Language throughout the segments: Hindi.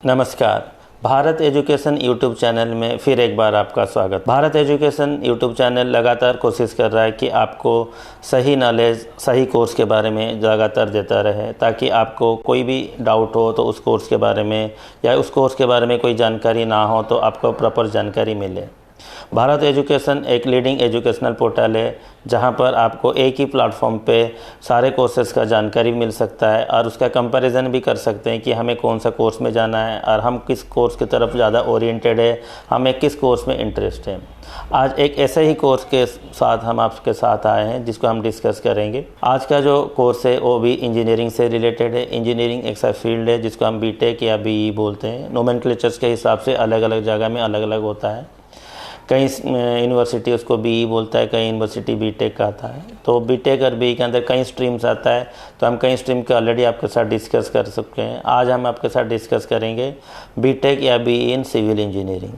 नमस्कार। भारत एजुकेशन यूट्यूब चैनल में फिर एक बार आपका स्वागत। भारत एजुकेशन यूट्यूब चैनल लगातार कोशिश कर रहा है कि आपको सही नॉलेज, सही कोर्स के बारे में लगातार देता रहे, ताकि आपको कोई भी डाउट हो तो उस कोर्स के बारे में या उस कोर्स के बारे में कोई जानकारी ना हो तो आपको प्रॉपर जानकारी मिले। भारत एजुकेशन एक लीडिंग एजुकेशनल पोर्टल है, जहां पर आपको एक ही प्लेटफॉर्म पे सारे कोर्सेज़ का जानकारी मिल सकता है और उसका कंपैरिजन भी कर सकते हैं कि हमें कौन सा कोर्स में जाना है और हम किस कोर्स की तरफ ज़्यादा ओरिएंटेड है, हमें किस कोर्स में इंटरेस्ट है। आज एक ऐसे ही कोर्स के साथ हम आपके साथ आए हैं जिसको हम डिस्कस करेंगे। आज का जो कोर्स है वो भी इंजीनियरिंग से रिलेटेड है। इंजीनियरिंग एक ऐसा फील्ड है जिसको हम बीटेक या बीई बोलते हैं। नोमेनक्लेचर्स के हिसाब से अलग अलग जगह में अलग अलग होता है। कई यूनिवर्सिटी उसको बीई बोलता है, कई यूनिवर्सिटी बीटेक कहता है। तो बीटेक और बीई के अंदर कई स्ट्रीम्स आता है, तो हम कई स्ट्रीम के ऑलरेडी आपके साथ डिस्कस कर सकते हैं। आज हम आपके साथ डिस्कस करेंगे बीटेक या B E in civil engineering.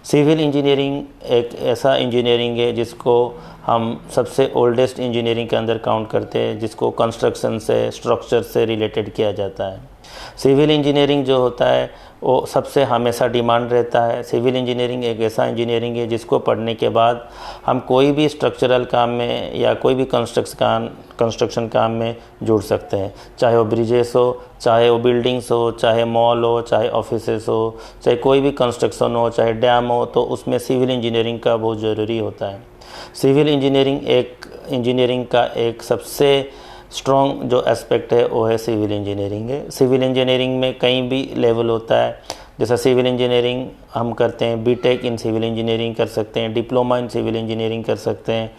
Civil engineering एक ऐसा इंजीनियरिंग है जिसको हम सबसे ओल्डेस्ट इंजीनियरिंग के अंदर काउंट करते हैं, जिसको कंस्ट्रक्शन से, स्ट्रक्चर से रिलेटेड किया जाता है। सिविल इंजीनियरिंग जो होता है वो सबसे हमेशा डिमांड रहता है। सिविल इंजीनियरिंग एक ऐसा इंजीनियरिंग है जिसको पढ़ने के बाद हम कोई भी स्ट्रक्चरल काम में या कोई भी कंस्ट्रक्शन काम में जुड़ सकते हैं, चाहे वो ब्रिजेस हो, चाहे वो बिल्डिंग्स हो, चाहे मॉल हो, चाहे ऑफिसेस हो, चाहे कोई भी कंस्ट्रक्शन हो, चाहे डैम हो, तो उसमें सिविल इंजीनियरिंग का बहुत ज़रूरी होता है। सिविल इंजीनियरिंग का एक सबसे स्ट्रॉन्ग जो एस्पेक्ट है वो है सिविल इंजीनियरिंग है। सिविल इंजीनियरिंग में कई भी लेवल होता है, जैसा सिविल इंजीनियरिंग हम करते हैं, बीटेक इन सिविल इंजीनियरिंग कर सकते हैं, डिप्लोमा इन सिविल इंजीनियरिंग कर सकते हैं,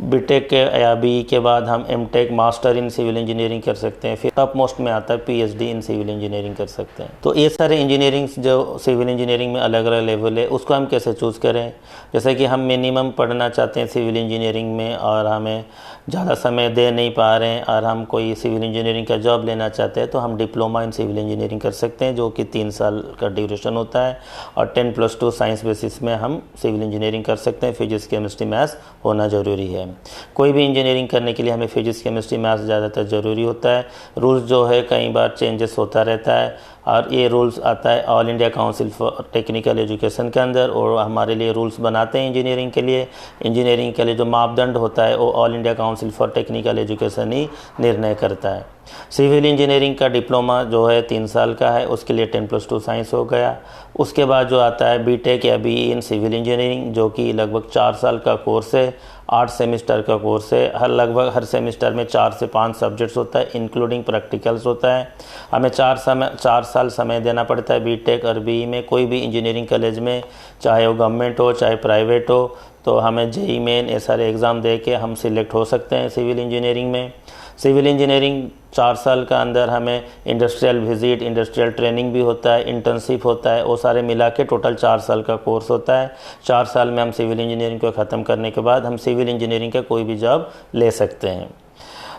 बीटेक के या बीई के बाद हम M Tech master in civil engineering कर सकते हैं, फिर टॉप मोस्ट में आता है पीएचडी इन सिविल इंजीनियरिंग कर सकते हैं। तो ये सारे इंजीनियरिंग्स जो सिविल इंजीनियरिंग में अलग अलग लेवल है, उसको हम कैसे चूज़ करें। जैसे कि हम मिनिमम पढ़ना चाहते हैं सिविल इंजीनियरिंग में और हमें ज़्यादा समय दे नहीं पा रहे हैं और हम कोई सिविल इंजीनियरिंग का जॉब लेना चाहते हैं, तो हम डिप्लोमा इन सिविल इंजीनियरिंग कर सकते हैं, जो कि 3 साल का ड्यूरेशन होता है और 10+2 साइंस बेसिस में हम सिविल इंजीनियरिंग कर सकते हैं। फिजिक्स केमिस्ट्री मैथ्स होना ज़रूरी है। कोई भी इंजीनियरिंग करने के लिए हमें फिजिक्स केमिस्ट्री मैथ्स ज़्यादातर ज़रूरी होता है। रूल्स जो है कई बार चेंजेस होता रहता है और ये रूल्स आता है all India Council for Technical education के अंदर, और हमारे लिए रूल्स बनाते हैं इंजीनियरिंग के लिए। इंजीनियरिंग के लिए जो मापदंड होता है वो All India Council for Technical Education ही निर्णय करता है। सिविल इंजीनियरिंग का डिप्लोमा जो है 3 साल का है, उसके लिए 10+2 साइंस हो गया। उसके बाद जो आता है बीटेक या बीई इन सिविल इंजीनियरिंग, जो कि लगभग 4 साल का कोर्स है, 8 सेमेस्टर का कोर्स है। लगभग हर सेमेस्टर में 4 से 5 सब्जेक्ट्स होता है, इंक्लूडिंग प्रैक्टिकल्स होता है। हमें 4 साल समय देना पड़ता है बीटेक और बीई में। कोई भी इंजीनियरिंग कॉलेज में, चाहे वो गवर्नमेंट हो चाहे प्राइवेट हो, तो हमें जेईई मेन ये सारे एग्ज़ाम दे के हम सिलेक्ट हो सकते हैं सिविल इंजीनियरिंग में। सिविल इंजीनियरिंग 4 साल का अंदर हमें इंडस्ट्रियल विजिट, इंडस्ट्रियल ट्रेनिंग भी होता है, इंटर्नशिप होता है, वो सारे मिला के टोटल 4 साल का कोर्स होता है। 4 साल में हम सिविल इंजीनियरिंग को ख़त्म करने के बाद हम सिविल इंजीनियरिंग का कोई भी जॉब ले सकते हैं।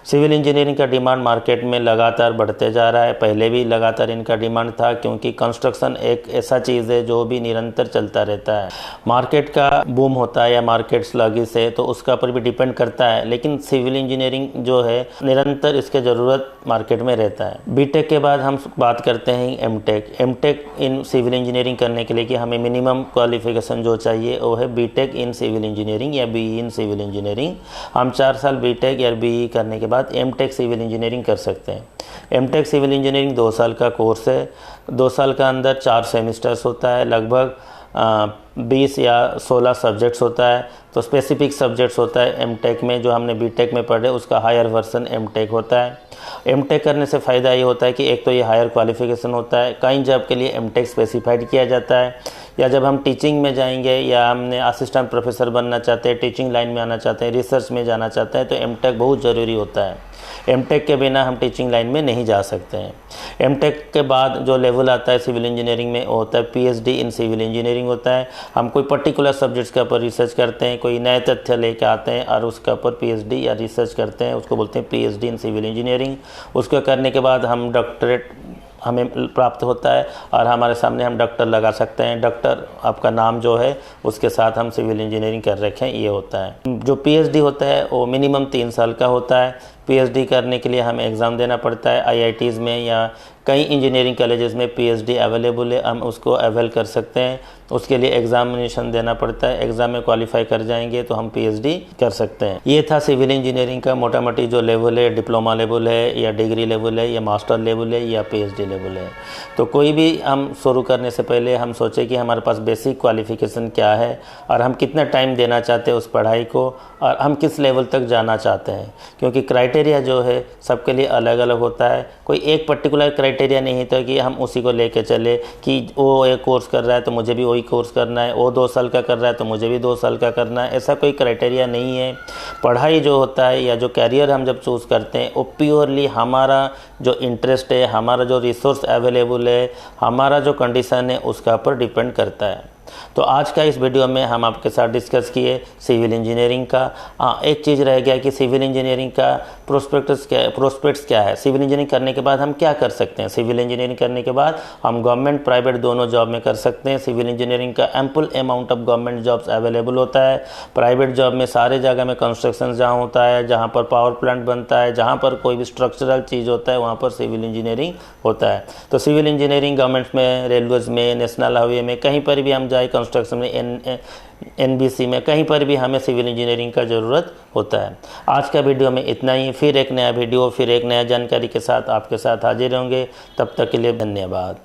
सिविल इंजीनियरिंग का डिमांड मार्केट में लगातार बढ़ते जा रहा है। पहले भी लगातार इनका डिमांड था, क्योंकि कंस्ट्रक्शन एक ऐसा चीज़ है जो भी निरंतर चलता रहता है। मार्केट का बूम होता है या मार्केट स्लगिश है तो उसका पर भी डिपेंड करता है, लेकिन सिविल इंजीनियरिंग जो है निरंतर इसके ज़रूरत मार्केट में रहता है। बीटेक के बाद हम बात करते हैं एमटेक इन सिविल इंजीनियरिंग करने के लिए कि हमें मिनिमम क्वालिफिकेशन जो चाहिए वो है बीटेक इन सिविल इंजीनियरिंग या बीई इन सिविल इंजीनियरिंग। हम 4 साल बीटेक या बीई करने के बाद एमटेक सिविल इंजीनियरिंग कर सकते हैं। एमटेक सिविल इंजीनियरिंग 2 साल का कोर्स है। 2 साल का अंदर 4 सेमेस्टर्स होता है, लगभग 20 या 16 सब्जेक्ट्स होता है। तो स्पेसिफिक सब्जेक्ट्स होता है एमटेक में, जो हमने बीटेक में पढ़े उसका हायर वर्जन एमटेक होता है। एमटेक करने से फ़ायदा ये होता है कि एक तो ये हायर क्वालिफिकेशन होता है, कई जॉब के लिए एमटेक स्पेसिफाइड किया जाता है, या जब हम टीचिंग में जाएंगे या हमने असिस्टेंट प्रोफेसर बनना चाहते हैं, टीचिंग लाइन में आना चाहते हैं, रिसर्च में जाना चाहते हैं, तो एमटेक बहुत ज़रूरी होता है। एमटेक के बिना हम टीचिंग लाइन में नहीं जा सकते हैं। एमटेक के बाद जो लेवल आता है सिविल इंजीनियरिंग में वो होता है पीएचडी इन सिविल इंजीनियरिंग होता है। हम कोई पर्टिकुलर सब्जेक्ट्स के ऊपर रिसर्च करते हैं, कोई नए तथ्य लेके आते हैं और उसके ऊपर पीएचडी या रिसर्च करते हैं, उसको बोलते हैं पीएचडी इन सिविल इंजीनियरिंग। उसको करने के बाद हम डॉक्टरेट हमें प्राप्त होता है और हमारे सामने हम डॉक्टर लगा सकते हैं। डॉक्टर आपका नाम जो है उसके साथ हम सिविल इंजीनियरिंग कर रखे हैं, ये होता है। जो पीएचडी होता है वो मिनिमम 3 साल का होता है। पीएचडी करने के लिए हमें एग्ज़ाम देना पड़ता है आईआईटीज़ में या कई इंजीनियरिंग कॉलेजेस में पीएचडी अवेलेबल है, हम उसको अवेल कर सकते हैं। उसके लिए एग्जामिनेशन देना पड़ता है, एग्ज़ाम में क्वालिफाई कर जाएंगे तो हम पीएचडी कर सकते हैं। ये था सिविल इंजीनियरिंग का मोटा मोटी जो लेवल है, डिप्लोमा लेवल है या डिग्री लेवल है या मास्टर लेवल है या पीएचडी लेवल है। तो कोई भी हम शुरू करने से पहले हम सोचें कि हमारे पास बेसिक क्वालिफिकेशन क्या है और हम कितना टाइम देना चाहते हैं उस पढ़ाई को और हम किस लेवल तक जाना चाहते हैं, क्योंकि क्राइटेरिया जो है सबके लिए अलग अलग होता है। कोई एक पर्टिकुलर क्राइटेरिया नहीं होता कि हम उसी को लेके चले कि वो एक कोर्स कर रहा है तो मुझे भी वही कोर्स करना है, वो 2 साल का कर रहा है तो मुझे भी 2 साल का करना है, ऐसा कोई क्राइटेरिया नहीं है। पढ़ाई जो होता है या जो कैरियर हम जब चूज़ करते हैं वो प्योरली हमारा जो इंटरेस्ट है, हमारा जो रिसोर्स अवेलेबल है, हमारा जो कंडीशन है उसका ऊपर डिपेंड करता है। तो आज का इस वीडियो में हम आपके साथ डिस्कस किए सिविल इंजीनियरिंग का। एक चीज़ रह गया कि सिविल इंजीनियरिंग का प्रोस्पेक्ट्स क्या है। सिविल इंजीनियरिंग करने के बाद हम क्या कर सकते हैं। सिविल इंजीनियरिंग करने के बाद हम गवर्नमेंट प्राइवेट दोनों जॉब में कर सकते हैं। सिविल इंजीनियरिंग का ample amount of government jobs available होता है। प्राइवेट जॉब में सारे जगह में कंस्ट्रक्शन जहाँ होता है, जहाँ पर पावर प्लांट बनता है, जहाँ पर कोई भी स्ट्रक्चरल चीज़ होता है वहाँ पर सिविल इंजीनियरिंग होता है। तो सिविल इंजीनियरिंग गवर्नमेंट में, रेलवेज में, नेशनल हाईवे में, कहीं पर भी हम जाए, कंस्ट्रक्शन में, एनबीसी में, कहीं पर भी हमें सिविल इंजीनियरिंग का ज़रूरत होता है। आज का वीडियो में इतना ही। फिर एक नया वीडियो, फिर एक नया जानकारी के साथ आपके साथ हाजिर होंगे। तब तक के लिए धन्यवाद।